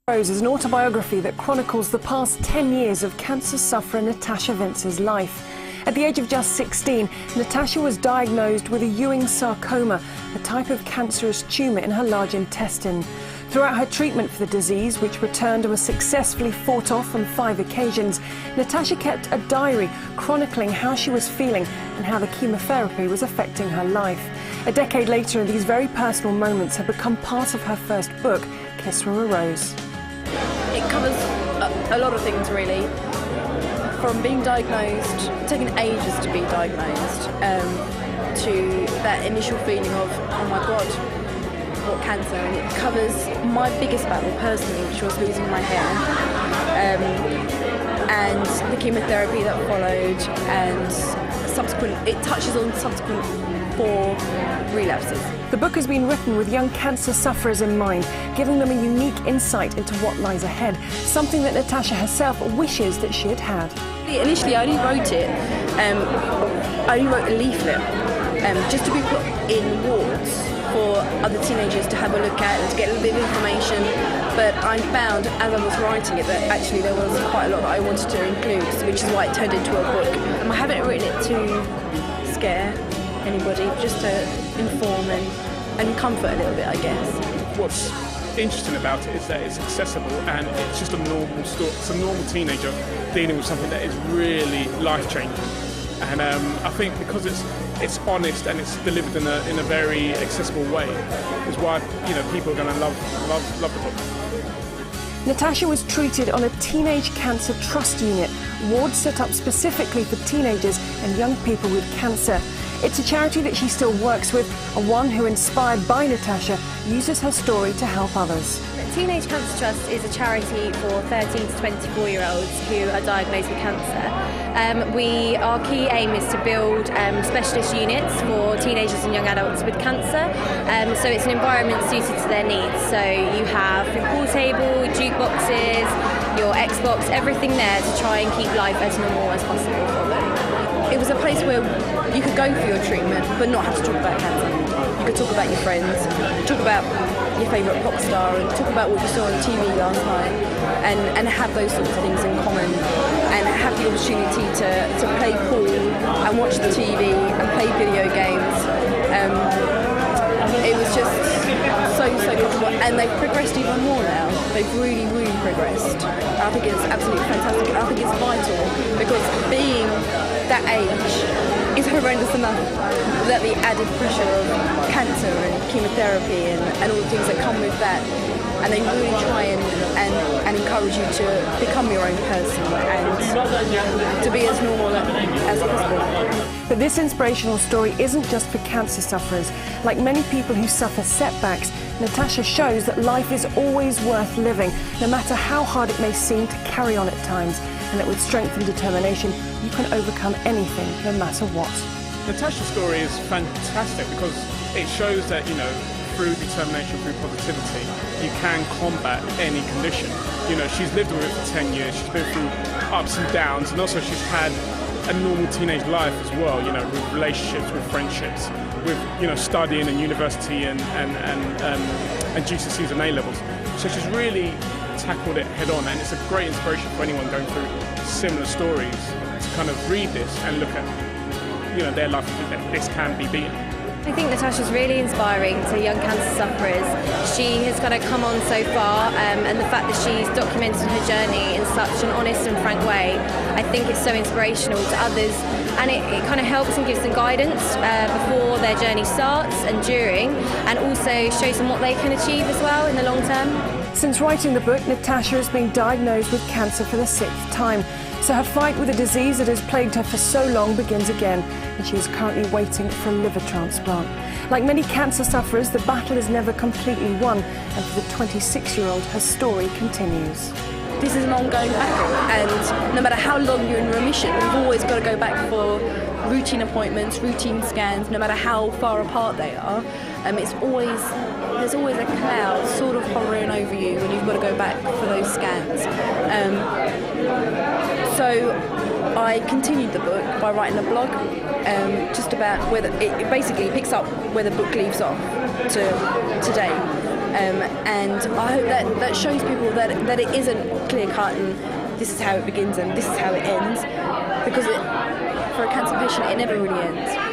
Rose is an autobiography that chronicles the past 10 years of cancer sufferer Natasha Vince's life. At the age of just 16, Natasha was diagnosed with a Ewing sarcoma, a type of cancerous tumour in her large intestine. Throughout her treatment for the disease, which returned and was successfully fought off on 5 occasions, Natasha kept a diary chronicling how she was feeling and how the chemotherapy was affecting her life. A decade later, these very personal moments have become part of her first book, Kiss from a Rose. It covers a lot of things, really. From being diagnosed, taking ages to be diagnosed, to that initial feeling of, oh my God, what cancer? And it covers my biggest battle personally, which was losing my hair, and the chemotherapy that followed, and it touches on subsequent 4 relapses. The book has been written with young cancer sufferers in mind, giving them a unique insight into what lies ahead, something that Natasha herself wishes that she had had. Initially, I only wrote a leaflet, just to be put in wards for other teenagers to have a look at and to get a little bit of information. But I found, as I was writing it, that actually there was quite a lot that I wanted to include, which is why it turned into a book. I haven't written it to scare anybody, just to inform and comfort a little bit, I guess. What's interesting about it is that it's accessible and it's just a normal story. It's a normal teenager dealing with something that is really life-changing. And I think because it's honest and it's delivered in a very accessible way is why people are going to love the book. Natasha was treated on a teenage cancer trust unit, wards set up specifically for teenagers and young people with cancer. It's a charity that she still works with, and one who, inspired by Natasha, uses her story to help others. Teenage Cancer Trust is a charity for 13 to 24-year-olds who are diagnosed with cancer. Our key aim is to build specialist units for teenagers and young adults with cancer. So it's an environment suited to their needs. So you have your pool table, jukeboxes, your Xbox, everything there to try and keep life as normal as possible for them. It was a place where you could go for your treatment but not have to talk about cancer. You could talk about your friends, talk about your favourite pop star and talk about what you saw on TV last night and have those sorts of things in common and have the opportunity to play pool and watch the TV and play video games. It was just so comfortable, and they've progressed even more now. They've really progressed. I think it's absolutely fantastic. I think it's vital because being that age is horrendous enough that the added pressure of cancer and chemotherapy and all the things that come with that, and they really try and encourage you to become your own person and to be as normal as possible. But this inspirational story isn't just for cancer sufferers. Like many people who suffer setbacks, Natasha shows that life is always worth living, no matter how hard it may seem to carry on at times, and that with strength and determination, you can overcome anything, no matter what. Natasha's story is fantastic because it shows that, through determination, through positivity, you can combat any condition. She's lived with it for 10 years, she's been through ups and downs, and also she's had a normal teenage life as well, with relationships, with friendships, with, studying and university and GCSEs and A-levels. So she's really tackled it head on, and it's a great inspiration for anyone going through similar stories to kind of read this and look at their life and think that this can be beaten. I think Natasha's really inspiring to young cancer sufferers. She has kind of come on so far, and the fact that she's documented her journey in such an honest and frank way, I think it's so inspirational to others, and it kind of helps and gives them guidance before their journey starts and during, and also shows them what they can achieve as well in the long term. Since writing the book, Natasha has been diagnosed with cancer for the 6th time. So her fight with a disease that has plagued her for so long begins again, and she is currently waiting for a liver transplant. Like many cancer sufferers, the battle is never completely won, and for the 26-year-old, her story continues. This is an ongoing battle, and no matter how long you're in remission, you've always got to go back for routine appointments, routine scans, no matter how far apart they are. There's always a cloud sort of hovering over you when you've got to go back for those scans. So I continued the book by writing a blog just about whether it basically picks up where the book leaves off to today. And I hope that shows people that it isn't clear cut and this is how it begins and this is how it ends, because for a cancer patient it never really ends.